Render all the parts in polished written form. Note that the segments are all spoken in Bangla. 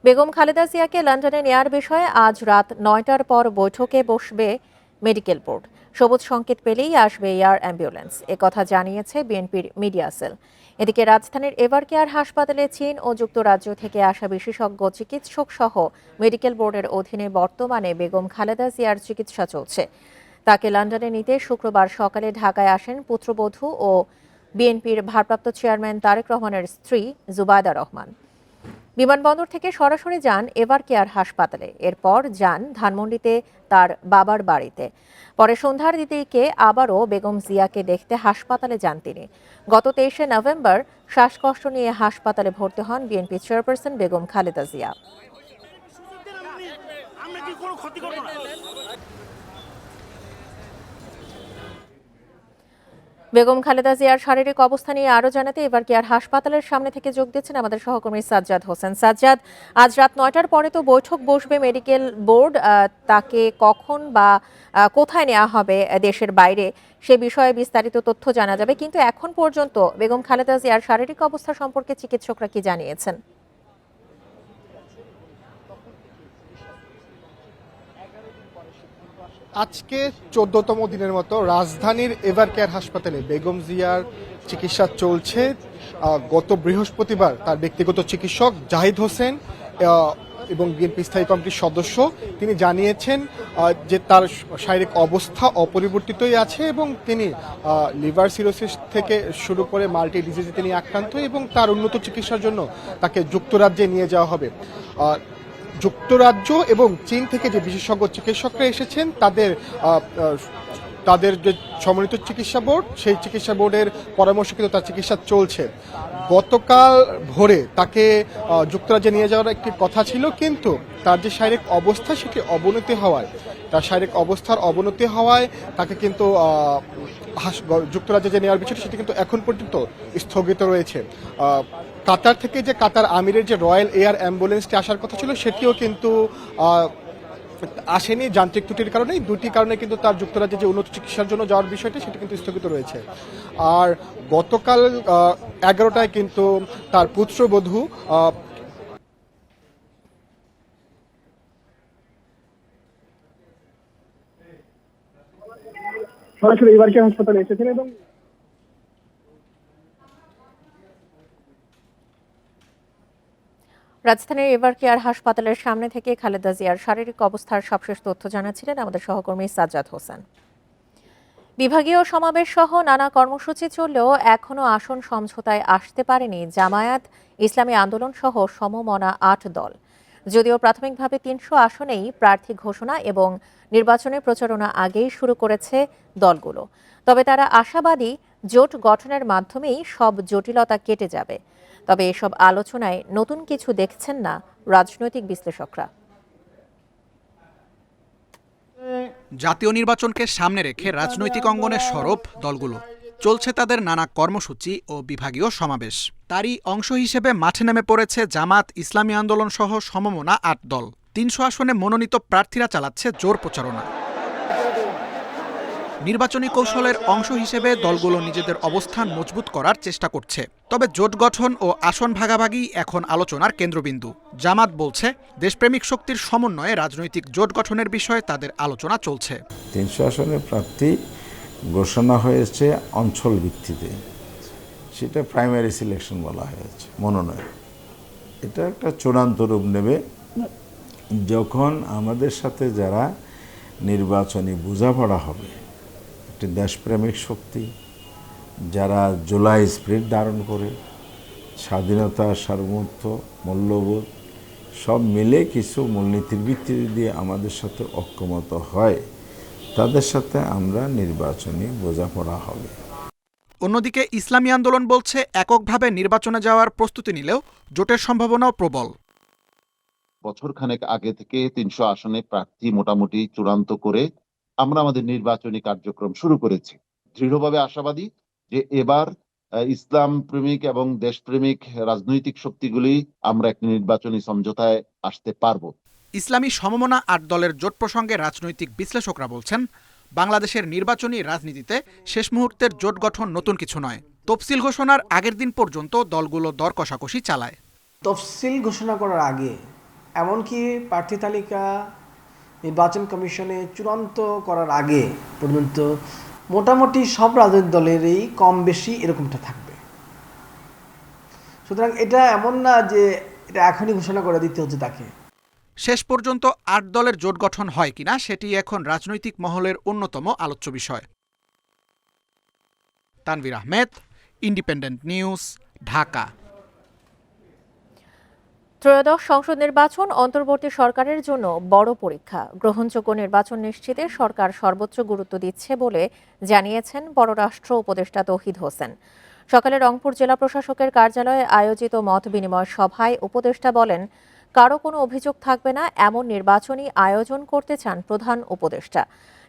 বেগম খালেদা জিয়াকে লন্ডনে নেয়ার বিষয়ে আজ রাত ৯টার পর বৈঠকে বসবে মেডিকেল বোর্ড। সবুজ সংকেত পেলেই আসবে এয়ার অ্যাম্বুলেন্স, একথা জানিয়েছে বিএনপির মিডিয়া সেল। এদিকে রাজধানীর এভারকেয়ার হাসপাতালে চীন ও যুক্তরাজ্য থেকে আসা বিশেষজ্ঞ চিকিৎসক সহ মেডিকেল বোর্ডের অধীনে বর্তমানে বেগম খালেদা জিয়ার চিকিৎসা চলছে। তাকে লন্ডনে নিতে শুক্রবার সকালে ঢাকায় আসেন পুত্রবধূ ও বিএনপির ভারপ্রাপ্ত চেয়ারম্যান তারেক রহমানের স্ত্রী জুবায়দা রহমান। বিমানবন্দর থেকে সরাসরি যান এভারকেয়ার হাসপাতালে, এরপর যান ধানমন্ডিতে তার বাবার বাড়িতে। পরে সন্ধ্যার দিকে আবারও বেগম জিয়াকে দেখতে হাসপাতালে যান তিনি। গত 23শে নভেম্বর শ্বাসকষ্ট নিয়ে হাসপাতালে ভর্তি হন বিএনপি চেয়ারপারসন বেগম খালেদা জিয়া। বেগম খালেদা জিয়ার শারীরিক অবস্থা নিয়ে আরও জানাতে এভারকেয়ার হাসপাতালের সামনে থেকে যোগ দিচ্ছেন আমাদের সহকর্মী সাজ্জাদ হোসেন। সাজ্জাদ, আজ রাত ৯টার পরে তো বৈঠক বসবে মেডিকেল বোর্ড, তাকে কখন বা কোথায় নেওয়া হবে দেশের বাইরে সে বিষয়ে বিস্তারিত তথ্য জানা যাবে, কিন্তু এখন পর্যন্ত বেগম খালেদা জিয়ার শারীরিক অবস্থা সম্পর্কে চিকিৎসকরা কি জানিয়েছেন? আজকে 14তম দিনের মতো রাজধানীর এভারকেয়ার হাসপাতালে বেগম জিয়ার চিকিৎসা চলছে। গত বৃহস্পতিবার তার ব্যক্তিগত চিকিৎসক জাহিদ হোসেন এবং বিএনপি স্থায়ী কমিটির সদস্য তিনি জানিয়েছেন যে তার শারীরিক অবস্থা অপরিবর্তিতই আছে এবং তিনি লিভার সিরোসিস থেকে শুরু করে মাল্টি ডিজিজে তিনি আক্রান্ত এবং তার উন্নত চিকিৎসার জন্য তাকে যুক্তরাজ্যে নিয়ে যাওয়া হবে। যুক্তরাজ্য এবং চীন থেকে যে বিশেষজ্ঞ চিকিৎসকরা এসেছেন তাদের যে সমন্বিত চিকিৎসা বোর্ড, সেই চিকিৎসা বোর্ডের পরামর্শ কিন্তু তার চিকিৎসা চলছে। গতকাল ভোরে তাকে যুক্তরাজ্যে নিয়ে যাওয়ার একটি কথা ছিল, কিন্তু তার যে শারীরিক অবস্থা সেটি তার শারীরিক অবস্থার অবনতি হওয়ায় তাকে কিন্তু যুক্তরাজ্যে যে নেওয়ার বিষয়টি সেটি কিন্তু এখন পর্যন্ত স্থগিত রয়েছে। কাতার থেকে যে কাতার আমিরের যে রয়্যাল এয়ার অ্যাম্বুলেন্সটি আসার কথা ছিল সেটিও কিন্তু আসেনি যান্ত্রিক ত্রুটির কারণে। দুটি কারণে কিন্তু তার যুক্তরাজ্যে যে উন্নত চিকিৎসার জন্য যাওয়ার বিষয়টি সেটি কিন্তু স্থগিত রয়েছে। আর গতকাল 11টায় কিন্তু তার পুত্রবধূ সরাসরি এভারকেয়ার হাসপাতালে এসেছেন এবং রাজধানীর এভারকেয়ার হাসপাতালের সামনে থেকে খালেদা জিয়ার শারীরিক অবস্থার সবশেষ তথ্য জানাচ্ছিলেন আমাদের সহকর্মী সাজ্জাদ হোসেন। বিভাগীয় সমাবেশ সহ নানা কর্মসূচি চললেও এখনও আসন সমঝোতায় আসতে পারেনি জামায়াত, ইসলামী আন্দোলন সহ সমমনা ৮ দল। যদিও প্রাথমিকভাবে ৩০০ আসনেই প্রার্থী ঘোষণা এবং নির্বাচনের প্রচারণা আগেই শুরু করেছে দলগুলো, তবে তারা আশাবাদী জোট গঠনের মাধ্যমেই সব জটিলতা কেটে যাবে। তবে এসব আলোচনায় নতুন কিছু দেখছেন না রাজনৈতিক বিশ্লেষকরা। জাতীয় নির্বাচনকে সামনে রেখে রাজনৈতিক অঙ্গনে সরব দলগুলো, চলছে তাদের নানা কর্মসূচি ও বিভাগীয় সমাবেশ। তারই অংশ হিসেবে মাঠে নেমে পড়েছে জামাত, ইসলামী আন্দোলন সহ সমমনা ৮ দল। ৩০০ আসনে মনোনীত প্রার্থীরা চালাচ্ছে জোর প্রচারণা। নির্বাচনী কৌশলের অংশ হিসেবে দলগুলো নিজেদের অবস্থান মজবুত করার চেষ্টা করছে। তবে জোট গঠন ও আসন ভাগাভাগি এখন আলোচনার কেন্দ্রবিন্দু। জামাত বলছে, দেশপ্রেমিক শক্তির সমন্বয়ে রাজনৈতিক জোট গঠনের বিষয়ে তাদের আলোচনা চলছে। ৩০০ আসনের প্রার্থী ঘোষণা হয়েছে অঞ্চল ভিত্তিতে, সেটা প্রাইমারি সিলেকশন বলা হয়েছে, মনোনয়ন। এটা একটা চূড়ান্ত রূপ নেবে যখন আমাদের সাথে যারা নির্বাচনী বোঝাপড়া হবে, একটি দেশপ্রেমিক শক্তি যারা জুলাই স্পিরিট ধারণ করে, স্বাধীনতা, সার্বভৌমত্ব, মূল্যবোধ সব মিলে কিছু মূলনীতির ভিত্তিতে দিয়ে আমাদের সাথে ঐক্যমত হয়, তাদের সাথে আমরা নির্বাচনী বোঝাপড়া হবে। অন্যদিকে ইসলামী আন্দোলন বলছে, এককভাবে নির্বাচনে যাওয়ার প্রস্তুতি নিলেও জোটের সম্ভাবনাও প্রবল। বছর খানেক আগে থেকে ৩০০ আসনে প্রার্থী মোটামুটি চূড়ান্ত করে আমরা আমাদের নির্বাচনী কার্যক্রম শুরু করেছি। দৃঢ়ভাবে আশাবাদী যে এবার ইসলাম প্রেমিক এবং দেশপ্রেমিক রাজনৈতিক শক্তিগুলি আমরা একটি নির্বাচনী সমঝোতায় আসতে পারবো। ইসলামী সমমনা ৮ দলের জোট প্রসঙ্গে রাজনৈতিক বিশ্লেষকরা বলছেন, বাংলাদেশের নির্বাচনী রাজনীতিতে শেষ মুহূর্তের জোট গঠন নতুন কিছু নয়। তফসিল ঘোষণার আগের দিন পর্যন্ত দলগুলো দর কষাকষি চালায়। তফসিল ঘোষণা করার আগে এমনকি প্রার্থী তালিকা নির্বাচন কমিশনে চূড়ান্ত করার আগে পর্যন্ত মোটামুটি সব রাজনৈতিক দলেরই কম বেশি এরকমটা থাকবে। সুতরাং এটা এমন না যে এটা এখনই ঘোষণা করে দিতে হচ্ছে তাকে। শেষ পর্যন্ত ৮ দলের জোট গঠন হয় কিনা সেটি এখন রাজনৈতিক মহলের অন্যতম আলোচ্য বিষয়। Tanvir Ahmed, independent News, Dhaka. ত্রয়োদশ সংসদ নির্বাচন অন্তর্বর্তী সরকারের জন্য বড় পরীক্ষা। গ্রহণযোগ্য নির্বাচন নিশ্চিতে সরকার সর্বোচ্চ গুরুত্ব দিচ্ছে বলে জানিয়েছেন পররাষ্ট্র উপদেষ্টা তৌহিদ হোসেন। সকালে রংপুর জেলা প্রশাসকের কার্যালয়ে আয়োজিত মত বিনিময় সভায় উপদেষ্টা বলেন, কারো কোনো অভিযোগ থাকবে না এমন নির্বাচনী আয়োজন করতে চান প্রধান উপদেষ্টা।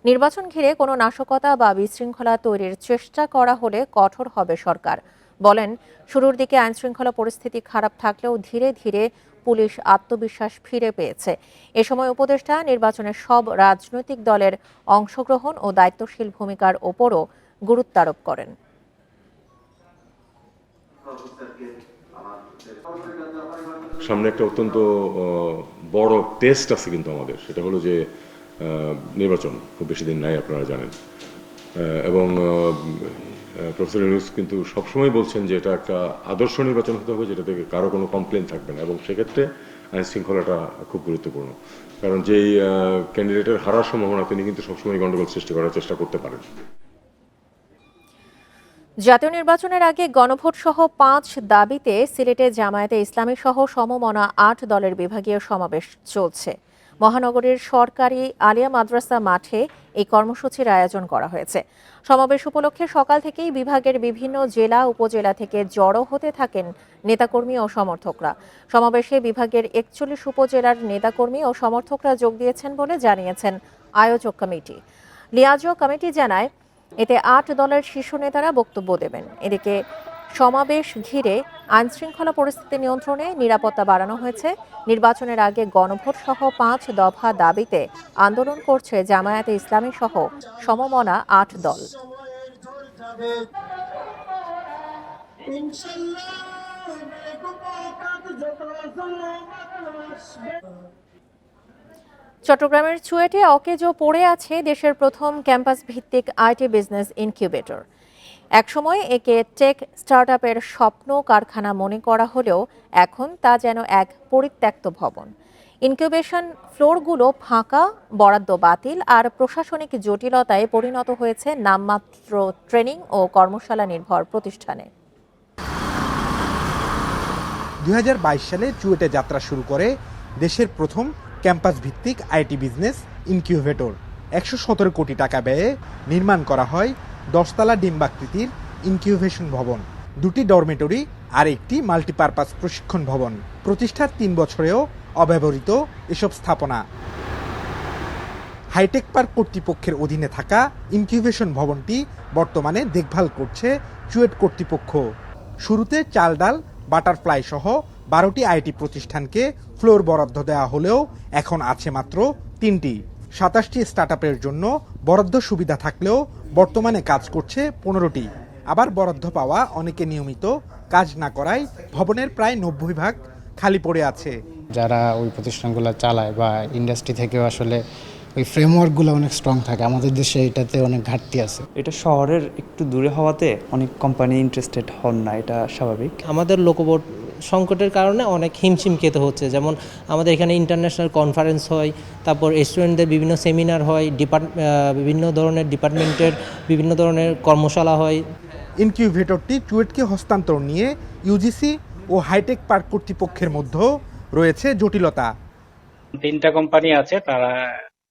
নির্বাচন ঘিরে কোনো নাশকতা বা বিশৃঙ্খলা তৈরির চেষ্টা করা হলে কঠোর হবে সরকার। বলেন, শুরুর দিকে আইনশৃঙ্খলা পরিস্থিতি খারাপ থাকলেও ধীরে ধীরে পুলিশ আত্মবিশ্বাস ফিরে পেয়েছে। এ সময় উপদেষ্টা নির্বাচনের সব রাজনৈতিক দলের অংশগ্রহণ ও দায়িত্বশীল ভূমিকার ওপরও গুরুত্বারোপ করেন। সামনে একটা অত্যন্ত বড় টেস্ট আছে কিন্তু আমাদের, সেটা হলো যে নির্বাচন খুব বেশি দিন নাই, আপনারা জানেন। এবং প্রফেসর ইউনূস কিন্তু সবসময় বলছেন যে এটা একটা আদর্শ নির্বাচন হতে হবে, যেটা থেকে কারো কোনো কমপ্লেন থাকবে না, এবং সেক্ষেত্রে আইন শৃঙ্খলাটা খুব গুরুত্বপূর্ণ। কারণ যেই ক্যান্ডিডেটের হারার সম্ভাবনা, তিনি কিন্তু সবসময় গণ্ডগোল সৃষ্টি করার চেষ্টা করতে পারেন। জাতীয় নির্বাচনের আগে গণভোট সহ ৫ দাবিতে সিলেটে জামায়াতে ইসলামী সহ সমমনা ৮ দলের বিভাগীয় সমাবেশ চলছে। মহানগরীর সরকারি আলিয়া মাদ্রাসা মাঠে এই কর্মসূচির আয়োজন করা হয়েছে। সমাবেশ উপলক্ষে সকাল থেকেই বিভাগের বিভিন্ন জেলা উপজেলা থেকে জড়ো হতে থাকেন নেতাকর্মী ও সমর্থকরা। সমাবেশে বিভাগের ৪১ উপজেলার নেতাকর্মী ও সমর্থকরা যোগ দিয়েছেন বলে জানিয়েছেন আয়োজক কমিটি। লিয়াজো কমিটি জানায়, এতে ৮ দলের শীর্ষ নেতারা বক্তব্য দেবেন। এদিকে সমাবেশ ঘিরে আইনশৃঙ্খলা পরিস্থিতি নিয়ন্ত্রণে নিরাপত্তা বাড়ানো হয়েছে। নির্বাচনের আগে গণভোট সহ ৫ দফা দাবিতে আন্দোলন করছে জামায়াতে ইসলামী সহ সমমনা ৮ দল। চট্টগ্রামের চুয়েটে অকেজো পড়ে আছে দেশের প্রথম ক্যাম্পাস ভিত্তিক আইটি বিজনেস ইনকিউবেটর। একসময় একে টেক স্টার্টআপের স্বপ্ন কারখানা মনে করা হলেও এখন তা যেন এক পরিত্যক্ত ভবন। ইনকিউবেশন ফ্লোরগুলো ফাঁকা, বরাদ্দ বাতিল আর প্রশাসনিক জটিলতায় পরিণত হয়েছে নামমাত্র ট্রেনিং ও কর্মশালা নির্ভর প্রতিষ্ঠানে। ২০২২ সালে চুয়েটে যাত্রা শুরু করে দেশের প্রথম ক্যাম্পাস ভিত্তিক আইটি বিজনেস ইনকিউবেটর। ১১৭ কোটি টাকা ব্যয়ে নির্মাণ করা হয় 10তলা ডিম্বাকৃতির ইনকিউবেশন ভবন, 2টি ডরমেটরি আর একটি মাল্টিপারপাস প্রশিক্ষণ ভবন। প্রতিষ্ঠার 3 বছরেও অব্যবহৃত এসব স্থাপনা। হাইটেক পার্ক কর্তৃপক্ষের অধীনে থাকা ইনকিউবেশন ভবনটি বর্তমানে দেখভাল করছে চুয়েট কর্তৃপক্ষ। শুরুতে চাল ডাল, বাটারফ্লাই সহ 12টি আইটি প্রতিষ্ঠানকে ফ্লোর বরাদ্দ দেওয়া হলেও এখন আছে মাত্র 3টি। 27টি স্টার্টআপের জন্য বরাদ্দ সুবিধা থাকলেও বর্তমানে কাজ করছে 15টি। আবার বরাদ্দ পাওয়া অনেকে নিয়মিত কাজ না করায় ভবনের প্রায় 90% খালি পড়ে আছে। যারা ওই প্রতিষ্ঠানগুলো চালায় বা ইন্ডাস্ট্রি থেকেও আসলে ওই ফ্রেমওয়ার্কগুলো অনেক স্ট্রং থাকে, আমাদের দেশে এটাতে অনেক ঘাটতি আছে। এটা শহরের একটু দূরে হওয়াতে অনেক কোম্পানি ইন্টারেস্টেড হন না, এটা স্বাভাবিক। আমাদের লোকবট সংকটের কারণে অনেক হিমশিম খেতে হচ্ছে। যেমন আমাদের এখানে ইন্টারন্যাশনাল কনফারেন্স হয়, তারপর স্টুডেন্টদের বিভিন্ন সেমিনার হয়, বিভিন্ন ধরনের ডিপার্টমেন্টের বিভিন্ন ধরনের কর্মশালা হয়। ইনকিউবেটরটি চুয়েটকে হস্তান্তর নিয়ে ইউজিসি ও হাইটেক পার্ক কর্তৃপক্ষের মধ্যে রয়েছে জটিলতা। 3টা কোম্পানি আছে, তারা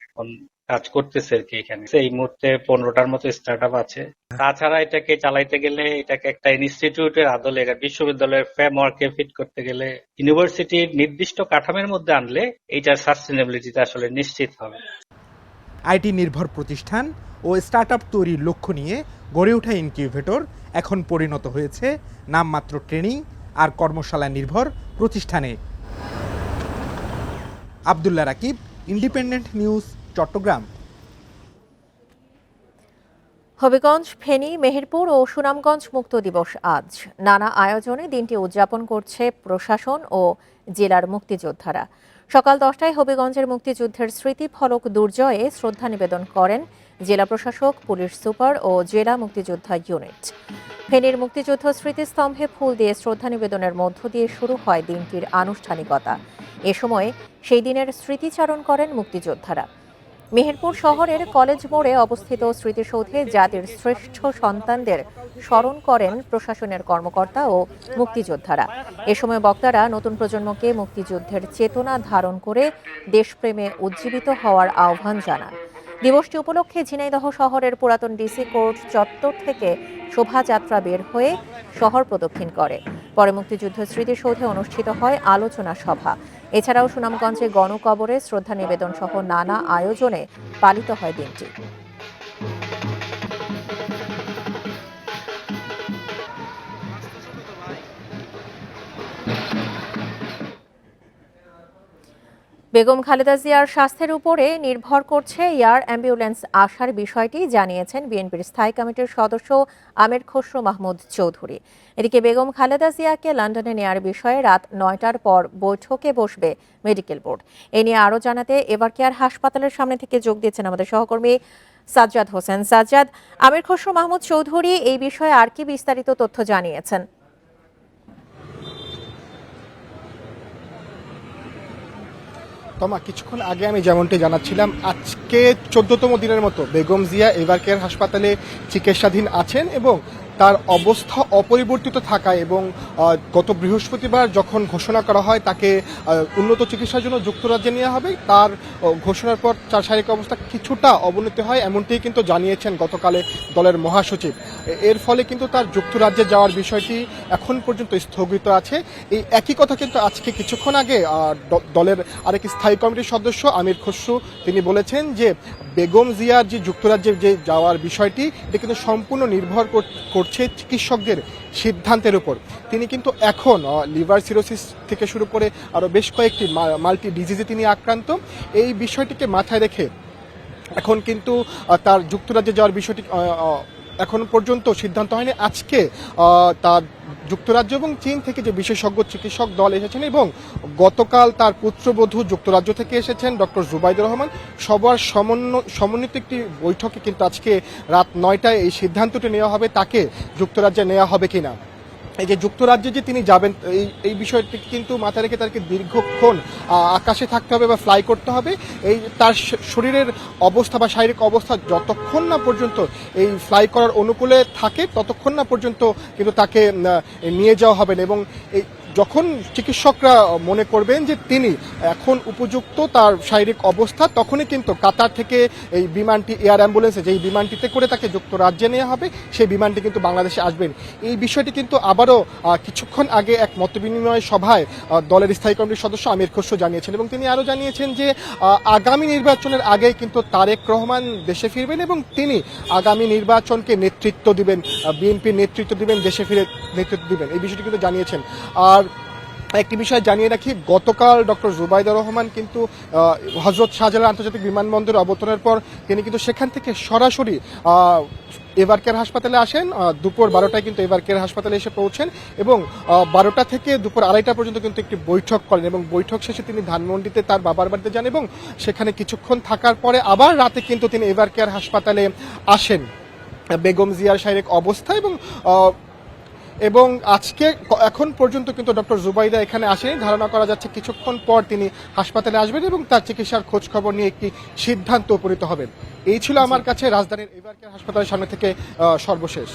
এখন কাজ করতেছে আর কি। এখানে এই মুহূর্তে 15টার মতো স্টার্টআপ আছে। তাছাড়া এটাকে চালাইতে গেলে, এটাকে একটা ইনস্টিটিউটের আদলে, বিশ্ববিদ্যালয়ের ফ্রেমওয়ার্কে ফিট করতে গেলে, ইউনিভার্সিটির নির্দিষ্ট কাঠামোর মধ্যে আনলে এইটার সাস্টেনেবিলিটিটা আসলে নিশ্চিত হবে। আইটি নির্ভর প্রতিষ্ঠান ও স্টার্টআপ তৈরির লক্ষ্য নিয়ে গড়ে ওঠা ইনকিউবেটর এখন পরিণত হয়েছে নামমাত্র ট্রেনিং আর কর্মশালা নির্ভর প্রতিষ্ঠানে। Abdullah Rakib, Independent News, Chattogram. হবিগঞ্জ, ফেনী, মেহেরপুর ও সুনামগঞ্জ মুক্ত দিবস আজ। নানা আয়োজনে দিনটি উদযাপন করছে প্রশাসন ও জেলার মুক্তিযোদ্ধারা। সকাল 10টায় হবিগঞ্জের মুক্তিযুদ্ধের স্মৃতি ফলক দুর্জয়ে শ্রদ্ধা নিবেদন করেন জেলা প্রশাসক, পুলিশ সুপার ও জেলা মুক্তিযোদ্ধা ইউনিট। ফেনীর মুক্তিযুদ্ধ স্মৃতিস্তম্ভে ফুল দিয়ে শ্রদ্ধা নিবেদনের মধ্য দিয়ে শুরু হয় দিনটির আনুষ্ঠানিকতা। এ সময় সেই দিনের স্মৃতিচারণ করেন মুক্তিযোদ্ধারা। মেহেরপুর শহরের কলেজ মোড়ে অবস্থিত স্মৃতিসৌধে জাতির শ্রেষ্ঠ সন্তানদের স্মরণ করেন প্রশাসনের কর্মকর্তা ও মুক্তিযোদ্ধারা। এ সময় বক্তারা নতুন প্রজন্মকে মুক্তিযুদ্ধের চেতনা ধারণ করে দেশপ্রেমে উজ্জীবিত হওয়ার আহ্বান জানান। দিবসটি উপলক্ষে ঝিনাইদহ শহরের পুরাতন ডিসি কোর্ট চত্বর থেকে শোভাযাত্রা বের হয়ে শহর প্রদক্ষিণ করে। পরে মুক্তিযুদ্ধ স্মৃতিসৌধে অনুষ্ঠিত হয় আলোচনা সভা। এছাড়াও সুনামগঞ্জে গণকবরে শ্রদ্ধা নিবেদন সহ নানা আয়োজনে পালিত হয় দিনটি। বেগম খালেদা জিয়ার স্বাস্থ্যের উপরে নির্ভর করছে এয়ার অ্যাম্বুলেন্স আসার বিষয়টি জানিয়েছেন বিএনপির স্থায়ী কমিটির সদস্য আমির খসরু মাহমুদ চৌধুরী। এদিকে বেগম খালেদা জিয়াকে লন্ডনে নেয়ার বিষয়ে রাত 9টার পর বৈঠকে বসবে মেডিকেল বোর্ড। এ নিয়ে আরও জানাতে এভারকেয়ার হাসপাতালের সামনে থেকে যোগ দিয়েছেন আমাদের সহকর্মী সাজ্জাদ হোসেন। সাজ্জাদ, আমির খসরু মাহমুদ চৌধুরী এই বিষয়ে আর কি বিস্তারিত তথ্য জানিয়েছেন? তমা, কিছুক্ষণ আগে আমি যেমনটি জানাচ্ছিলাম, আজকে 14তম দিনের মতো বেগম জিয়া এভারকেয়ার হাসপাতালে চিকিৎসাধীন আছেন এবং তার অবস্থা অপরিবর্তিত থাকায় এবং গত বৃহস্পতিবার যখন ঘোষণা করা হয় তাকে উন্নত চিকিৎসার জন্য যুক্তরাজ্যে নেওয়া হবে, তার ঘোষণার পর তার শারীরিক অবস্থা কিছুটা অবনতি হয় এমনটিই কিন্তু জানিয়েছেন গতকালে দলের মহাসচিব। এর ফলে কিন্তু তার যুক্তরাজ্যে যাওয়ার বিষয়টি এখন পর্যন্ত স্থগিত আছে। এই একই কথা কিন্তু আজকে কিছুক্ষণ আগে দলের আরেক স্থায়ী কমিটির সদস্য আমির খসরু তিনি বলেছেন যে বেগম জিয়ার যে যুক্তরাজ্যে যে যাওয়ার বিষয়টি এটা কিন্তু সম্পূর্ণ নির্ভর করছে চিকিৎসকদের সিদ্ধান্তের উপর। তিনি কিন্তু এখন লিভার সিরোসিস থেকে শুরু করে আরও বেশ কয়েকটি মাল্টি ডিজিজে তিনি আক্রান্ত। এই বিষয়টিকে মাথায় রেখে এখন কিন্তু তার যুক্তরাজ্যে যাওয়ার বিষয়টি এখন পর্যন্ত সিদ্ধান্ত হয়নি। আজকে তার যুক্তরাজ্য এবং চীন থেকে যে বিশেষজ্ঞ চিকিৎসক দল এসেছেন এবং গতকাল তার পুত্রবধূ যুক্তরাজ্য থেকে এসেছেন ডক্টর জুবাইদুর রহমান, সবার সমন্বিত একটি বৈঠকে কিন্তু আজকে রাত 9টায় এই সিদ্ধান্তটি নেওয়া হবে তাকে যুক্তরাজ্যে নেওয়া হবে কিনা। এই যে যুক্তরাজ্যে যে তিনি যাবেন এই বিষয়টি কিন্তু মাথায় রেখে তাকে দীর্ঘক্ষণ আকাশে থাকতে হবে বা ফ্লাই করতে হবে। এই তার শরীরের অবস্থা বা শারীরিক অবস্থা যতক্ষণ না পর্যন্ত এই ফ্লাই করার অনুকূলে থাকে ততক্ষণ না পর্যন্ত কিন্তু তাকে নিয়ে যাওয়া হবে না। এবং এই যখন চিকিৎসকরা মনে করবেন যে তিনি এখন উপযুক্ত তার শারীরিক অবস্থা, তখনই কিন্তু কাতার থেকে এই বিমানটি এয়ার অ্যাম্বুলেন্সে যেই বিমানটিতে করে তাকে যুক্তরাজ্যে নেওয়া হবে সেই বিমানটি কিন্তু বাংলাদেশে আসবেন। এই বিষয়টি কিন্তু আবারও কিছুক্ষণ আগে এক মতবিনিময় সভায় দলের স্থায়ী কমিটির সদস্য আমির খসরু জানিয়েছেন এবং তিনি আরও জানিয়েছেন যে আগামী নির্বাচনের আগে কিন্তু তারেক রহমান দেশে ফিরবেন এবং তিনি আগামী নির্বাচনকে নেতৃত্ব দিবেন, বিএনপির নেতৃত্ব দিবেন, দেশে ফিরে নেতৃত্ব দিবেন, এই বিষয়টি কিন্তু জানিয়েছেন। আর একটি বিষয় জানিয়ে রাখি, গতকাল ডক্টর জুবাইদুর রহমান কিন্তু হজরত শাহজালাল আন্তর্জাতিক বিমানবন্দরে অবতরণের পর তিনি কিন্তু সেখান থেকে সরাসরি এভারকেয়ার হাসপাতালে আসেন। দুপুর 12টায় কিন্তু এভারকেয়ার হাসপাতালে এসে পৌঁছেন এবং 12টা থেকে দুপুর 2:30টা পর্যন্ত কিন্তু একটি বৈঠক করেন এবং বৈঠক শেষে তিনি ধানমন্ডিতে তার বাবার বাড়িতে যান এবং সেখানে কিছুক্ষণ থাকার পরে আবার রাতে কিন্তু তিনি এভারকেয়ার হাসপাতালে আসেন বেগম জিয়ার শারীরিক অবস্থা এবং আজকে এখন পর্যন্ত কিন্তু ডক্টর জুবাইদা এখানে আসেনি। ধারণা করা যাচ্ছে কিছুক্ষণ পর তিনি হাসপাতালে আসবেন এবং তার চিকিৎসার খোঁজ খবর নিয়ে একটি সিদ্ধান্ত উপনীত হবেন। এই ছিল আমার কাছে রাজধানীর এভারকেয়ার হাসপাতালের সামনে থেকে সর্বশেষ।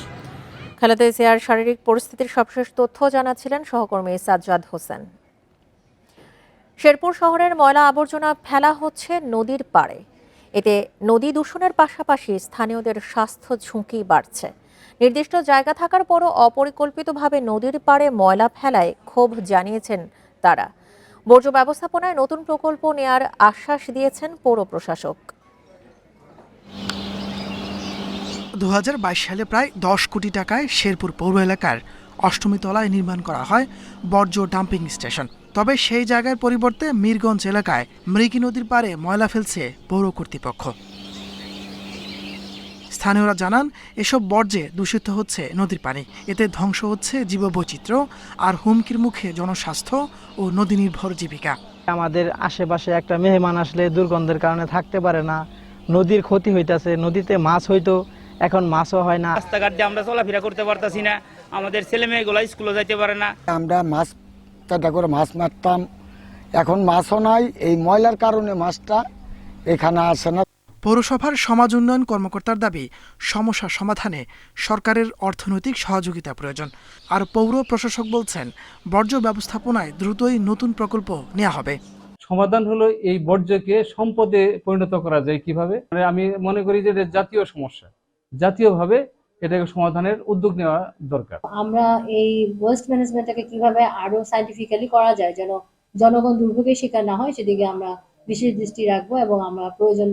খালেদা জিয়ার শারীরিক পরিস্থিতির সবশেষ তথ্য জানাচ্ছিলেন সহকর্মী সাজ্জাদ হোসেন। শেরপুর শহরের ময়লা আবর্জনা ফেলা হচ্ছে নদীর পাড়ে। এতে নদী দূষণের পাশাপাশি স্থানীয়দের স্বাস্থ্য ঝুঁকি বাড়ছে। নির্দিষ্ট জায়গা থাকার পরও অপরিকল্পিতভাবে নদীর পাড়ে ময়লা ফেলায় ক্ষোভ জানিয়েছেন তারা। বর্জ্য ব্যবস্থাপনায় নতুন প্রকল্প নেয়ার আশ্বাস দিয়েছেন পৌর প্রশাসক। 2022 সালে প্রায় 10 কোটি টাকায় শেরপুর পৌর এলাকার 8ম তলায় নির্মাণ করা হয় বর্জ্য ডাম্পিং স্টেশন। তবে সেই জায়গার পরিবর্তে মিরগঞ্জ এলাকায় মৃগী নদীর পাড়ে ময়লা ফেলছে পৌর কর্তৃপক্ষ। স্থানীয়রা জানান, এসব বর্জ্যে দূষিত হচ্ছে নদীর পানি, এতে ধ্বংস হচ্ছে জীববৈচিত্র্য আর হুমকির মুখে জনস্বাস্থ্য ও নদী নির্ভর জীবিকা। আমাদের আশেপাশে একটা মেহমান আসলে দুর্গন্ধের কারণে থাকতে পারে না, নদীর ক্ষতি হইতাছে, নদীতে মাছ হইতো এখন মাছও হয় না। রাস্তাঘাট দিয়ে আমরা চলাফেরা করতে পারতাছি না, আমাদের ছেলে মেয়েগুলো স্কুলে যাইতে পারে না। আমরা মাছ কাটা করে মাছ মারতাম, এখন মাছও নাই, এই ময়লার কারণে মাছটা এখানে আসে না। পৌরসভার সমাজ উন্নয়ন কর্মকর্তার দাবি, সমস্যা সমাধানে সরকারের অর্থনৈতিক সহযোগিতা প্রয়োজন। আর পৌর প্রশাসক বলছেন, বর্জ্য ব্যবস্থাপনায় দ্রুতই নতুন প্রকল্প নেওয়া হবে। সমাধান হলো এই বর্জ্যকে সম্পদে পরিণত করা যায় কিভাবে। আমি মনে করি যে এটা জাতীয় সমস্যা, জাতীয়ভাবে এটাকে সমাধানের উদ্যোগ নেওয়া দরকার। আমরা এই ওয়েস্ট ম্যানেজমেন্টটাকে কিভাবে আরো সায়েন্টিফিক্যালি করা যায় যেন জনগণ দুর্ভোগের শিকার না হয়, সেদিকে আমরা বিশেষ দৃষ্টি রাখবো এবং আমরা প্রয়োজন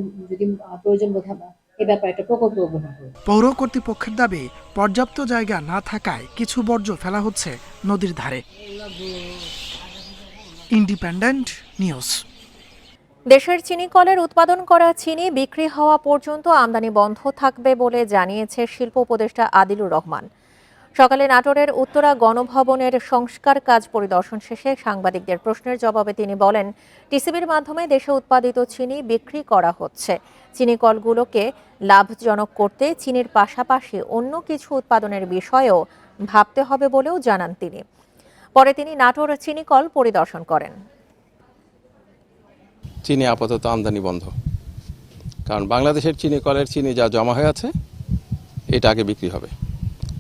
বোধ হয় এই ব্যাপারে একটা প্রকল্প গ্রহণ করব। পৌর কর্তৃপক্ষের দাবি, পর্যাপ্ত জায়গা না থাকায় কিছু বর্জ্য ফেলা হচ্ছে নদীর ধারে। Independent news. দেশের চিনি কলের উৎপাদন করা চিনি বিক্রি হওয়া পর্যন্ত আমদানি বন্ধ থাকবে বলে জানিয়েছে শিল্প উপদেষ্টা আদিলুর রহমান। সকালে নাটোরের উত্তরা গণভবনের সংস্কার কাজ পরিদর্শন শেষে সাংবাদিকদের প্রশ্নের জবাবে তিনি বলেন, টিসিবির মাধ্যমে দেশে উৎপাদিত চিনি বিক্রি করা হচ্ছে। চিনি কলগুলোকে লাভজনক করতে চিনির পাশাপাশি অন্য কিছু উৎপাদনের বিষয়েও ভাবতে হবে বলেও জানান তিনি। পরে তিনি নাটোর চিনি কল পরিদর্শন করেন। চিনি আপাতত আমদানি বন্ধ, কারণ বাংলাদেশের চিনি কলের চিনি যা জমা হয়ে আছে এটা আগে বিক্রি হবে,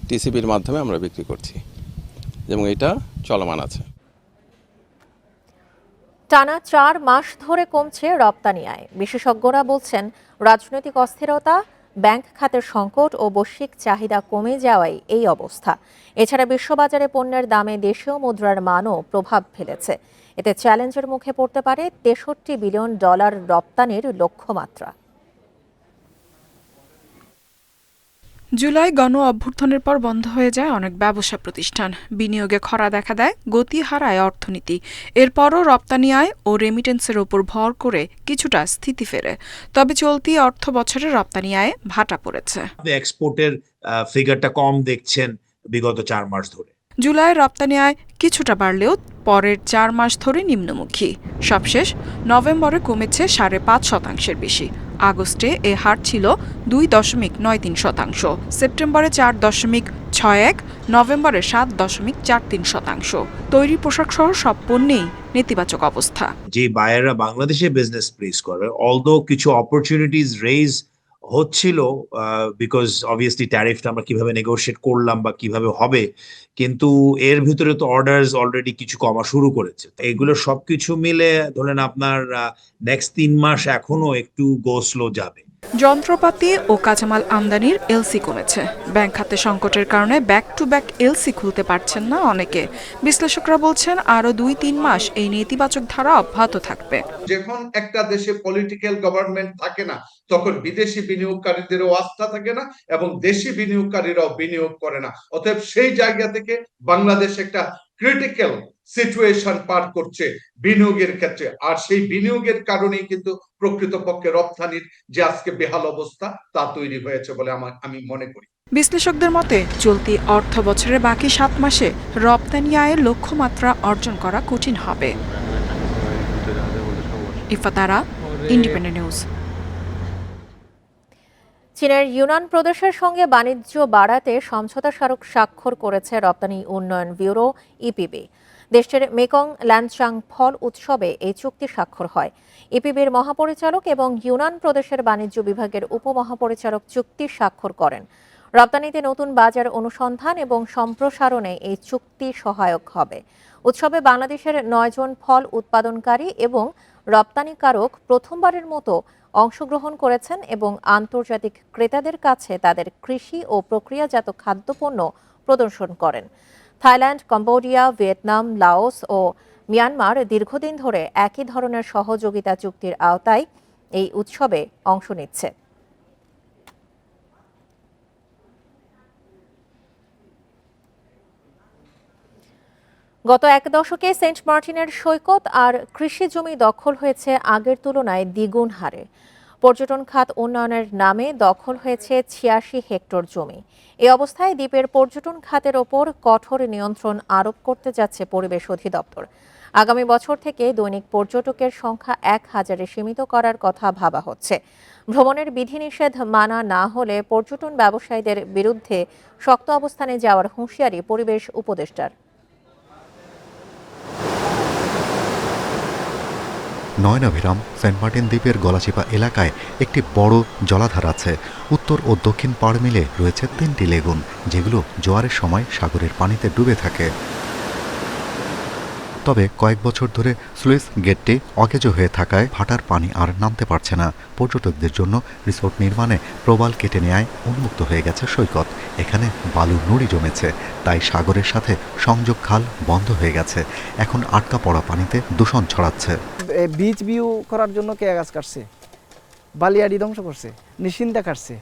টিসিবির মাধ্যমে আমরা বিক্রি করছি এবং এটা চলমান আছে। টানা 4 মাস ধরে কমছে রপ্তানি আয়। বিশেষজ্ঞরা বলছেন, রাজনৈতিক অস্থিরতা, ব্যাংক খাতের সংকট ও বৈশ্বিক চাহিদা কমে যাওয়ায় এই অবস্থা। এছাড়া বিশ্ববাজারে পণ্যের দামে দেশীয় মুদ্রার মানও প্রভাব ফেলেছে। এতে চ্যালেঞ্জের মুখে পড়তে পারে $63 বিলিয়ন রপ্তানির লক্ষ্যমাত্রা। জুলাই গণ অভ্যুত্থানের পর বন্ধ হয়ে যায় অনেক ব্যবসা প্রতিষ্ঠান, বিনিয়োগে খরা দেখা দেয়, গতি হারায় অর্থনীতি। এরপরও রপ্তানি আয় ও রেমিটেন্সের ওপর ভর করে কিছুটা স্থিতি ফেরে। তবে চলতি অর্থ বছরে রপ্তানি আয়ে ভাটা পড়েছে। এক্সপোর্টের ফিগারটা কম দেখছেন বিগত 4 মাস ধরে। জুলাইয়ের রপ্তানি আয় কিছুটা বাড়লেও পরের 4 মাস ধরে নিম্নমুখী। সবশেষ নভেম্বরে কমেছে 5.5% বেশি। আগস্টে এ হার ছিল 2.93%, সেপ্টেম্বরে 4.61, নভেম্বরে 7.43%। তৈরি পোশাক সহ সব পণ্যেই নেতিবাচক অবস্থা। যে বায়াররা বাংলাদেশে বিজনেস প্লেস করে, অলদো কিছু অপরচুনিটিস রেজ হচ্ছিল বিকজ অবভিয়াসলি ট্যারিফটা আমরা কিভাবে নেগোশিয়েট করলাম বা কিভাবে হবে, কিন্তু এর ভিতরে তো অর্ডারস অলরেডি কিছু কমা শুরু করেছে। এগুলো সবকিছু মিলে ধরেন আপনার নেক্সট 3 মাস এখনো একটু গো স্লো যাবে। যন্ত্রপাতি ও কাঁচামাল আমদানির এলসি কমেছে। ব্যাংক খাতে সংকটের কারণে ব্যাক টু ব্যাক এলসি খুলতে পারছেন না অনেকে। বিশ্লেষকরা বলছেন, আরো 2-3 মাস এই নেতিবাচক ধারা অব্যাহত থাকবে। যখন একটা দেশে পলিটিক্যাল গভর্নমেন্ট থাকে না, তখন বিদেশি বিনিয়োগকারীদেরও আস্থা থাকে না এবং দেশি বিনিয়োগকারীরাও বিনিয়োগ করে না। অতএব সেই জায়গা থেকে বাংলাদেশ একটা ক্রিটিক্যাল সিচুয়েশন পার করছে বিনিয়োগের ক্ষেত্রে। আর সেই বিনিয়োগের কারণেই কিন্তু প্রকৃতপক্ষে রপ্তানির যে আজকে বেহাল অবস্থা তা তৈরি হয়েছে বলে আমি মনে করি। বিশ্লেষকদের মতে, চলতি অর্থ বছরের বাকি 7 মাসে রপ্তানি আয়ের লক্ষ্যমাত্রা অর্জন করা কঠিন হবে। ইফাতারা, ইন্ডিপেন্ডেন্ট নিউজ। চীনের ইউনান প্রদেশের সঙ্গে বাণিজ্য বাড়াতে সমঝোতা স্মারক স্বাক্ষর করেছে রপ্তানি উন্নয়ন ব্যুরো ইপিবি। দেশটির মেকং ল্যানচাং ফল উৎসবে এই চুক্তি স্বাক্ষর হয়। ইপিবির মহাপরিচালক এবং ইউনান প্রদেশের বাণিজ্য বিভাগের উপমহাপরিচালক চুক্তি স্বাক্ষর করেন। রপ্তানিতে নতুন বাজার অনুসন্ধান এবং সম্প্রসারণে এই চুক্তি সহায়ক হবে। উৎসবে বাংলাদেশের 9 জন ফল উৎপাদনকারী এবং রপ্তানিকারক প্রথমবারের মতো অংশগ্রহণ করেছেন এবং আন্তর্জাতিক ক্রেতাদের কাছে তাদের কৃষি ও প্রক্রিয়াজাত খাদ্যপণ্য প্রদর্শন করেন। থাইল্যান্ড, কম্বোডিয়া, ভিয়েতনাম, লাওস ও মিয়ানমার দীর্ঘদিন ধরে একই ধরনের সহযোগিতা চুক্তির আওতায় এই উৎসবে অংশ নিচ্ছে। গত 1 দশকে সেন্ট মার্টিনের সৈকত আর কৃষি জমি দখল হয়েছে আগের তুলনায় দ্বিগুণ হারে। পর্যটন খাত উন্নয়নের নামে দখল হয়েছে 86 হেক্টর জমি। এই অবস্থায় দ্বীপের পর্যটন খাতের ওপর কঠোর নিয়ন্ত্রণ আরোপ করতে যাচ্ছে পরিবেশ অধিদপ্তর। আগামী বছর থেকে দৈনিক পর্যটকের সংখ্যা 1,000-এ সীমিত করার কথা ভাবা হচ্ছে। ভ্রমণের বিধিনিষেধ মানা না হলে পর্যটন ব্যবসায়ীদের বিরুদ্ধে শক্ত অবস্থানে যাওয়ার হুঁশিয়ারি পরিবেশ উপদেষ্টার। নয়নাভিরাম সেন্ট মার্টিন দ্বীপের গলাচিপা এলাকায় একটি বড় জলাধার আছে। উত্তর ও দক্ষিণ পাড় মিলে রয়েছে 3টি লেগুন, যেগুলো জোয়ারের সময় সাগরের পানিতে ডুবে থাকে। তবে কয়েক বছর ধরে স্লুইস গেটটি অকেজো হয়ে থাকায় ভাটার পানি আর নামতে পারছে না। পর্যটকদের জন্য রিসোর্ট নির্মাণে প্রবাল কেটে নেয়ায় উন্মুক্ত হয়ে গেছে সৈকত। এখানে বালুর নুড়ি জমেছে, তাই সাগরের সাথে সংযোগ খাল বন্ধ হয়ে গেছে। এখন আটকা পড়া পানিতে দূষণ ছড়াচ্ছে। বীজ ভিউ করার জন্য কে গাছ কাটছে, বালিয়াড়ি ধ্বংস করছে, নিশ্চিন্তা কাটছে,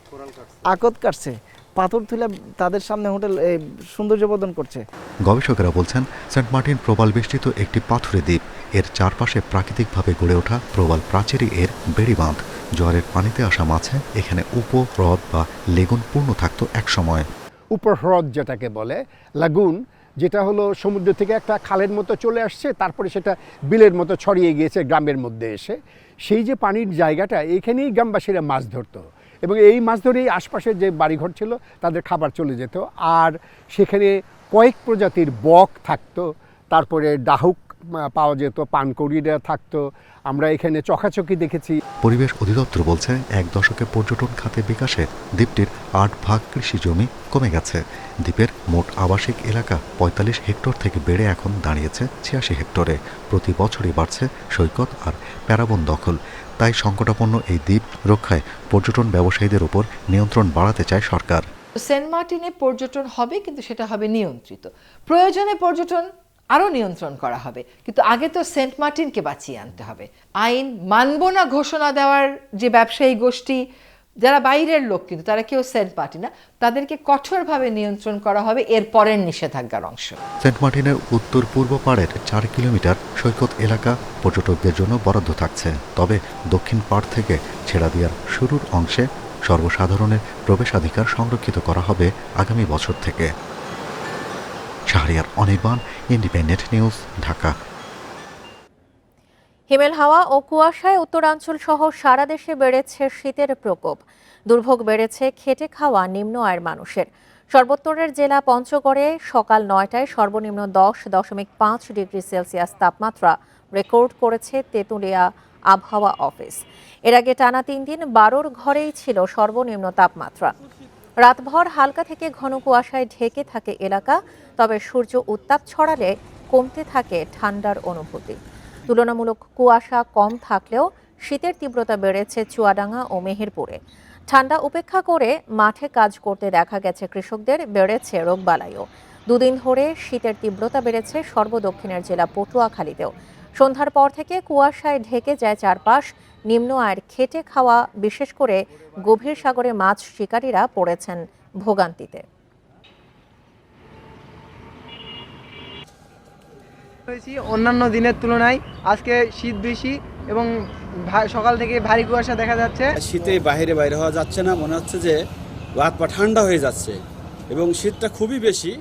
আকত কাটছে, পাথর তুলে তাদের সামনে হোটেল সৌন্দর্য বর্ধন করছে। গবেষকেরা বলছেন সেন্ট মার্টিন প্রবাল বেষ্টিত একটি পাথুরে দ্বীপ। এর চারপাশে প্রাকৃতিকভাবে গড়ে ওঠা প্রবাল প্রাচীরই এর বেড়িবাঁধ। জোয়ারের পানিতে আসা মাছে এখানে উপহ্রদ বা লেগুন পূর্ণ থাকত একসময়। উপহ্রদ যেটাকে বলে লাগুন, যেটা হলো সমুদ্র থেকে একটা খালের মতো চলে আসছে, তারপরে সেটা বিলের মতো ছড়িয়ে গিয়েছে গ্রামের মধ্যে এসে। সেই যে পানির জায়গাটা, এইখানেই গ্রামবাসীরা মাছ ধরতো এবং এই মাছ ধরেই আশপাশের যে বাড়িঘর ছিল তাদের খাবার চলে যেত। আর সেখানে কয়েক প্রজাতির বক থাকতো, তারপরে ডাহুক পাওয়া যেত, পানকৌড়িরা থাকতো। আমরা এখানে চকাচকি দেখেছি। পরিবেশ অধিদপ্তর বলছে 1 দশকে পর্যটন খাতে বিকাশে দ্বীপটির 8 ভাগ কৃষি জমি কমে গেছে। দ্বীপের মোট আবাসিক এলাকা 45 হেক্টর থেকে বেড়ে এখন দাঁড়িয়েছে 86 হেক্টরে। প্রতি বছরই বাড়ছে সৈকত আর প্যারাবন দখল। তাই সংকটাপন্ন এই দ্বীপ রক্ষায় পর্যটন ব্যবসায়ীদের উপর নিয়ন্ত্রণ বাড়াতে চায় সরকার। সেন্ট মার্টিনে পর্যটন হবে, কিন্তু সেটা হবে নিয়ন্ত্রিত। প্রয়োজনে পর্যটন আরও নিয়ন্ত্রণ করা হবে, কিন্তু আগে তো সেন্ট মার্টিনকে বাঁচিয়ে আনতে হবে। আইন মানব না ঘোষণা দেওয়ার যে ব্যবসায়ী গোষ্ঠী, যারা বাইরের লোক কিন্তু তারা কেউ সেন্ট মার্টিন না, তাদেরকে কঠোরভাবে নিয়ন্ত্রণ করা হবে এর পরের নিষেধাজ্ঞার অংশ। সেন্ট মার্টিনের উত্তর পূর্ব পাড়ের 4 কিলোমিটার সৈকত এলাকা পর্যটকদের জন্য বরাদ্দ থাকছে। তবে দক্ষিণ পাড় থেকে ছেড়াদিয়ার শুরুর অংশে সর্বসাধারণের প্রবেশাধিকার সংরক্ষিত করা হবে আগামী বছর থেকে। Shahriar Anirban, Independent News, Dhaka. হিমেল হাওয়া ও কুয়াশায় উত্তরাঞ্চল সহ সারা দেশে বেড়েছে শীতের প্রকোপ। দুর্ভোগ বেড়েছে খেটে খাওয়া নিম্ন আয়ের মানুষের। সর্বোত্তরের জেলা পঞ্চগড়ে সকাল 9টায় সর্বনিম্ন 10.5 ডিগ্রি সেলসিয়াস তাপমাত্রা রেকর্ড করেছে তেঁতুলিয়া আবহাওয়া অফিস। এর আগে টানা 3 দিন 12 ঘরেই ছিল সর্বনিম্ন তাপমাত্রা। রাতভর হালকা থেকে ঘন কুয়াশায় ঢেকে থাকে এলাকা, তবে সূর্য উত্তাপ ছড়ালে কমতে থাকে ঠান্ডার অনুভূতি। তুলনামূলক কুয়াশা কম থাকলেও শীতের তীব্রতা বেড়েছে চুয়াডাঙ্গা ও মেহেরপুরে। ঠান্ডা উপেক্ষা করে মাঠে কাজ করতে দেখা গেছে কৃষকদের, বেড়েছে রোগবালাইও। 2 দিন ধরে শীতের তীব্রতা বেড়েছে সর্বদক্ষিণের জেলা পটুয়াখালীতেও। সন্ধ্যার পর থেকে কুয়াশায় ঢেকে যায় চারপাশ। নিম্ন আয়ের খেটে খাওয়া, বিশেষ করে গভীর সাগরে মাছ শিকারীরা পড়েছেন ভোগান্তিতে। অন্যান্য দিনের তুলনায় আজকে শীত বেশি এবং সকাল থেকে ভারী কুয়াশা দেখা যাচ্ছে। শীতে বাইরে হওয়া যাচ্ছে না, মনে হচ্ছে যে হাত পা ঠান্ডা হয়ে যাচ্ছে এবং শীতটা খুবই বেশি।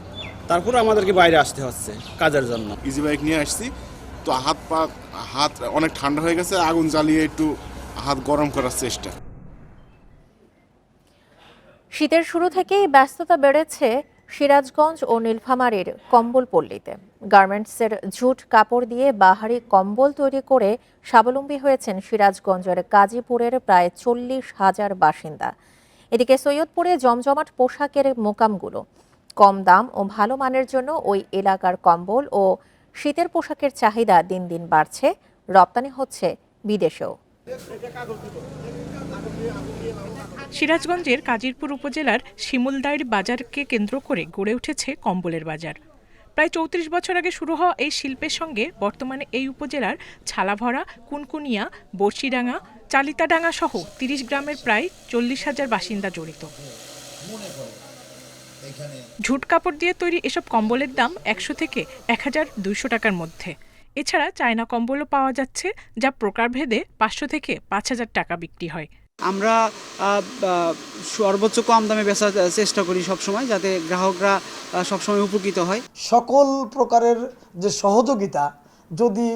তারপর আমাদেরকে বাইরে আসতে হচ্ছে কাজের জন্য। ইজি বাইক নিয়ে আসছি, তো হাত অনেক ঠান্ডা হয়ে গেছে। আগুন জ্বালিয়ে একটু হাত গরম করার চেষ্টা। শীতের শুরু থেকেই ব্যস্ততা বেড়েছে সিরাজগঞ্জ ও নীলফামারীর কম্বলপল্লীতে। গার্মেন্টসের ঝুট কাপড় দিয়ে বাহারি কম্বল তৈরি করে স্বাবলম্বী হয়েছেন সিরাজগঞ্জের কাজীপুরের প্রায় 40,000 বাসিন্দা। এদিকে সৈয়দপুরে জমজমাট পোশাকের মোকামগুলো। কম দাম ও ভালো মানের জন্য ওই এলাকার কম্বল ও শীতের পোশাকের চাহিদা দিন দিন বাড়ছে, রপ্তানি হচ্ছে বিদেশেও। সিরাজগঞ্জের কাজিরপুর উপজেলার শিমুলদাইর বাজারকে কেন্দ্র করে গড়ে উঠেছে কম্বলের বাজার। প্রায় 34 বছর আগে শুরু হওয়া এই শিল্পের সঙ্গে বর্তমানে এই উপজেলার ছালাভরা, কুনকুনিয়া, বর্ষিডাঙ্গা, চালিতাডাঙ্গা সহ 30 গ্রামের প্রায় 40,000 বাসিন্দা জড়িত। ঝুট কাপড় দিয়ে তৈরি এসব কম্বলের দাম 100 থেকে 1,200 টাকার মধ্যে। এছাড়া চায়না কম্বলও পাওয়া যাচ্ছে, যা প্রকারভেদে 500 থেকে 5,000 টাকা বিক্রি হয়। আমরা সর্বোচ্চ কম দামে বেচার চেষ্টা করি সবসময়, যাতে গ্রাহকরা সবসময় উপকৃত হয়। সকল প্রকারের যে সহযোগিতা যদি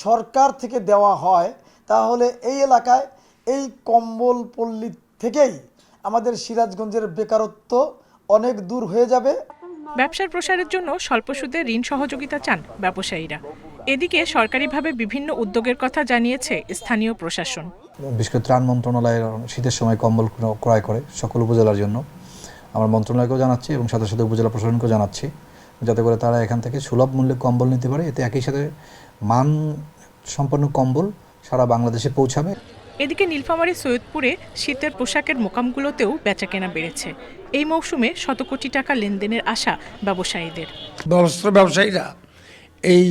সরকার থেকে দেওয়া হয় তাহলে এই এলাকায় এই কম্বল পল্লী থেকেই আমাদের সিরাজগঞ্জের বেকারত্ব অনেক দূর হয়ে যাবে। ব্যবসার প্রসারের জন্য স্বল্প সুদে ঋণ সহযোগিতা চান ব্যবসায়ীরা। এদিকে সরকারিভাবে বিভিন্ন উদ্যোগের কথা জানিয়েছে স্থানীয় প্রশাসন। বিশেষ করে ত্রাণ মন্ত্রণালয়ের শীতের সময় কম্বল ক্রয় করে সকল উপজেলার জন্য আমরা মন্ত্রণালয়কেও জানাচ্ছি এবং সাথে সাথে উপজেলা প্রশাসনকেও জানাচ্ছি, যাতে করে তারা এখান থেকে সুলভ মূল্যে কম্বল নিতে পারে। এতে একই সাথে মান সম্পন্ন কম্বল সারা বাংলাদেশে পৌঁছাবে। এদিকে নীলফামারী সৈয়দপুরে শীতের পোশাকের মোকামগুলোতেও বেচাকেনা বেড়েছে। এই মৌসুমে শত কোটি টাকা লেনদেনের আশা ব্যবসায়ীদের। বস্ত্র ব্যবসায়ীরা এই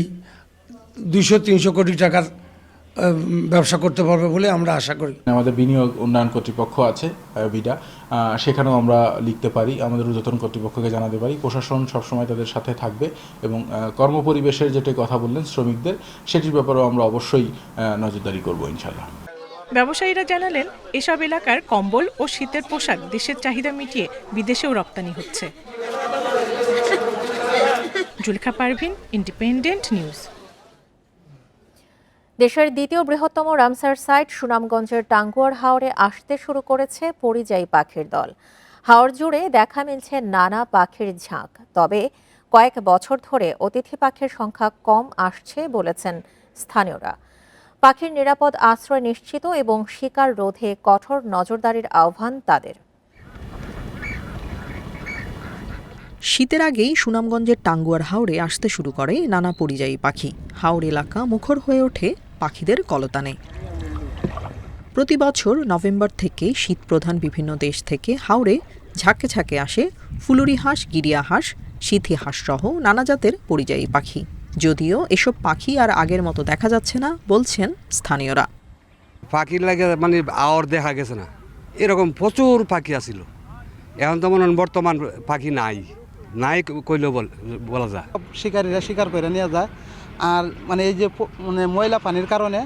200-300 কোটি টাকার ব্যবসা করতে পারবে বলে আমরা আশা করি। আমাদের বিনিয়োগ উন্নয়ন কর্তৃপক্ষ আছে বিডা, সেখানেও আমরা লিখতে পারি, আমাদের ঊর্ধ্বতন কর্তৃপক্ষকে জানাতে পারি। প্রশাসন সবসময় তাদের সাথে থাকবে এবং কর্মপরিবেশের যেটা কথা বললেন শ্রমিকদের, সেটির ব্যাপারেও আমরা অবশ্যই নজরদারি করব ইনশাল্লাহ। ব্যবসায়ীরা জানালেন এসব এলাকার কম্বল ও শীতের পোশাক দেশের চাহিদা মিটিয়ে বিদেশেও রপ্তানি হচ্ছে। Zulekha Parvin, independent news. দেশের দ্বিতীয় বৃহত্তম রামসার সাইট সুনামগঞ্জের টাঙ্গুয়ার হাওরে আসতে শুরু করেছে পরিযায়ী পাখির দল। হাওর জুড়ে দেখা মিলছে নানা পাখির ঝাঁক। তবে কয়েক বছর ধরে অতিথি পাখির সংখ্যা কম আসছে বলেছেন স্থানীয়রা। পাখির নিরাপদ আশ্রয় নিশ্চিত এবং শিকার রোধে কঠোর নজরদারির আহ্বান তাদের। শীতের আগেই সুনামগঞ্জের টাঙ্গুয়ার হাওরে আসতে শুরু করে নানা পরিযায়ী পাখি। হাওর এলাকা মুখর হয়ে ওঠে পাখিদের কলতানে। প্রতি বছর নভেম্বর থেকে শীতপ্রধান বিভিন্ন দেশ থেকে হাওরে ঝাঁকে ঝাঁকে আসে ফুলুরি হাঁস, গিরিয়া হাঁস, সিথি হাঁস সহ নানা জাতের পরিযায়ী পাখি। যদিও এসব পাখি আর আগের মতো দেখা যাচ্ছে না বলছেন স্থানীয়রা। পাখির লাগে মানে আওয়ার দেখা গেছে না, এরকম প্রচুর পাখি আছিল। এখন তো মনে বর্তমান পাখি নাই কইলেও বলা যায়। শিকারীরা শিকার করে নিয়ে যায়, আর মানে এই যে মানে ময়লা পানির কারণে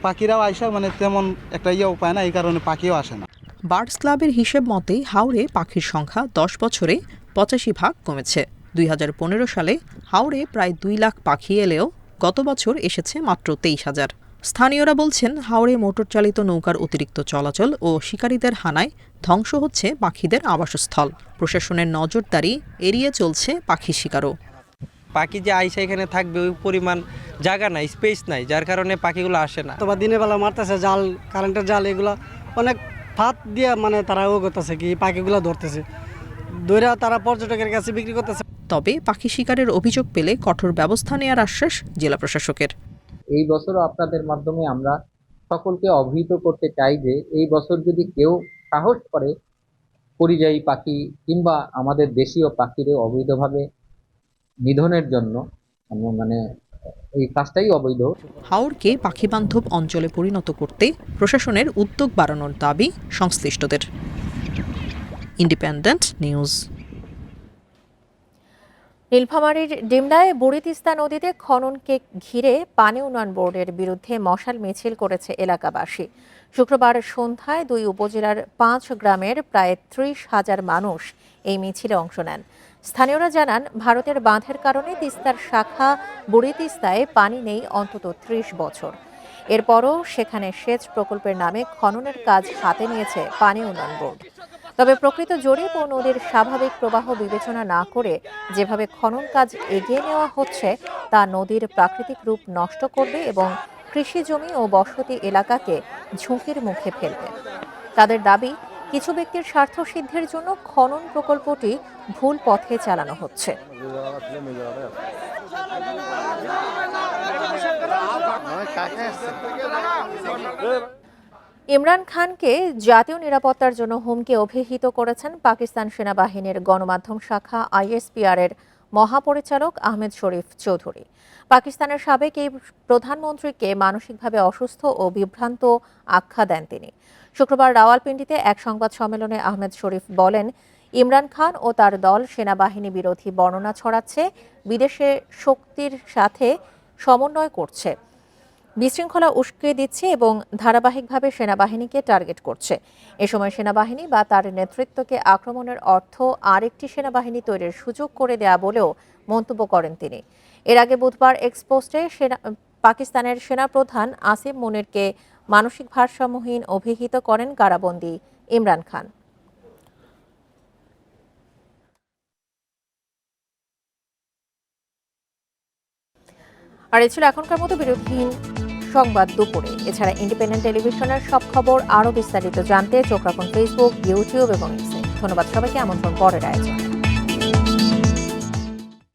পাখিরাও আসে, মানে তেমন একটা উপায় না, এই কারণে পাখিও আসে না। বার্ডস ক্লাবের হিসেব মতে হাওরে পাখির সংখ্যা 10 বছরে 85 ভাগ কমেছে। 2015 সালে হাওরে প্রায় 2 লাখ পাখি এলেও গত বছর এসেছে মাত্র 23,000। স্থানীয়রা বলছেন হাওরে মোটর চালিত নৌকার অতিরিক্ত চলাচল ও শিকারীদের হানায় ধ্বংস হচ্ছে পাখিদের আবাসস্থল। প্রশাসনের নজরদারি এড়িয়ে চলছে পাখি শিকারও। পাখি যে আইসা এখানে থাকবে ওই পরিমাণ জায়গা নাই, স্পেস নাই, যার কারণে পাখিগুলো আসে না। অথবা দিনের বেলা মারতেছে জাল, কারেন্টের জাল, এগুলো অনেক ফাঁদ দিয়ে মানে তারা ও করতেছে কি পাখিগুলো ধরতেছে, ধরে তারা পর্যটকের কাছে বিক্রি করতেছে। তবে পাখি শিকারের অভিযোগ পেলে কঠোর ব্যবস্থা নেওয়ার আশ্বাস জেলা প্রশাসকের। এই বছরও আপনাদের মাধ্যমে আমরা সকলকে অবহিত করতে চাই যে এই বছর যদি কেউ সাহস করে পরিযায়ী পাখি কিংবা আমাদের দেশীয় পাখিদের অবৈধভাবে নিধনের জন্য, মানে এই কাজটাই অবৈধ। হাওরকে পাখিবান্ধব অঞ্চলে পরিণত করতে প্রশাসনের উদ্যোগ বাড়ানোর দাবি সংশ্লিষ্টদের। Independent news. নীলফামারীর ডিমনায় বুড়ি তিস্তা নদীতে খননকে ঘিরে পানি উন্নয়ন বোর্ডের বিরুদ্ধে মশাল মিছিল করেছে এলাকাবাসী। শুক্রবার সন্ধ্যায় 2 উপজেলার 5 গ্রামের প্রায় 30,000 মানুষ এই মিছিলে অংশ নেন। স্থানীয়রা জানান, ভারতের বাঁধের কারণে তিস্তার শাখা বুড়ি তিস্তায় পানি নেই অন্তত 30 বছর। এরপরও সেখানে সেচ প্রকল্পের নামে খননের কাজ হাতে নিয়েছে পানি উন্নয়ন বোর্ড। তবে প্রকৃত জরিপ ও নদীর স্বাভাবিক প্রবাহ বিবেচনা না করে যেভাবে খনন কাজ এগিয়ে নেওয়া হচ্ছে তা নদীর প্রাকৃতিক রূপ নষ্ট করবে এবং কৃষি জমি ও বসতি এলাকাকে ঝুঁকির মুখে ফেলবে। তাদের দাবি, কিছু ব্যক্তির স্বার্থ সিদ্ধির জন্য খনন প্রকল্পটি ভুল পথে চালানো হচ্ছে। ইমরান খানকে জাতীয় নিরাপত্তার জন্য হুমকি অভিহিত করেছেন পাকিস্তান সেনাবাহিনীর গণমাধ্যম শাখা ISPR-এর মহাপরিচালক আহমেদ শরীফ চৌধুরী। পাকিস্তানের সাবেক এই প্রধানমন্ত্রীকে মানসিকভাবে অসুস্থ ও বিভ্রান্ত আখ্যা দেন তিনি। শুক্রবার রাওয়ালপিন্ডিতে এক সংবাদ সম্মেলনে আহমেদ শরীফ বলেন, ইমরান খান ও তার দল সেনাবাহিনী বিরোধী বর্ণনা ছড়াচ্ছে, বিদেশে শক্তির সাথে সমন্বয় করছে, বিশৃঙ্খলা উস্কে দিচ্ছে এবং ধারাবাহিকভাবে সেনাবাহিনীকে টার্গেট করছে। এ সময় সেনাবাহিনী বা তার নেতৃত্বকে আক্রমণের অর্থ আরেকটি সেনাবাহিনী তৈরির সুযোগ করে দেয়া বলেও মন্তব্য করেন তিনি। এর আগে বুধবার এক্সপোস্টে পাকিস্তানের সেনাপ্রধান আসিম মুনিরকে মানসিক ভারসাম্যহীন অভিহিত করেন কারাবন্দী ইমরান খান। আর এ ছিল এখনকার মতো বিরতিহীন সংবাদ দুপুরে। এছাড়া ইন্ডিপেন্ডেন্ট টেলিভিশনের সব খবর আরও বিস্তারিত জানতে চোখ রাখুন ফেসবুক, ইউটিউব এবং ইনস্টাগ্রামে। ধন্যবাদ সবাইকে। আমন্ত্রণ পরের আয়োজনে।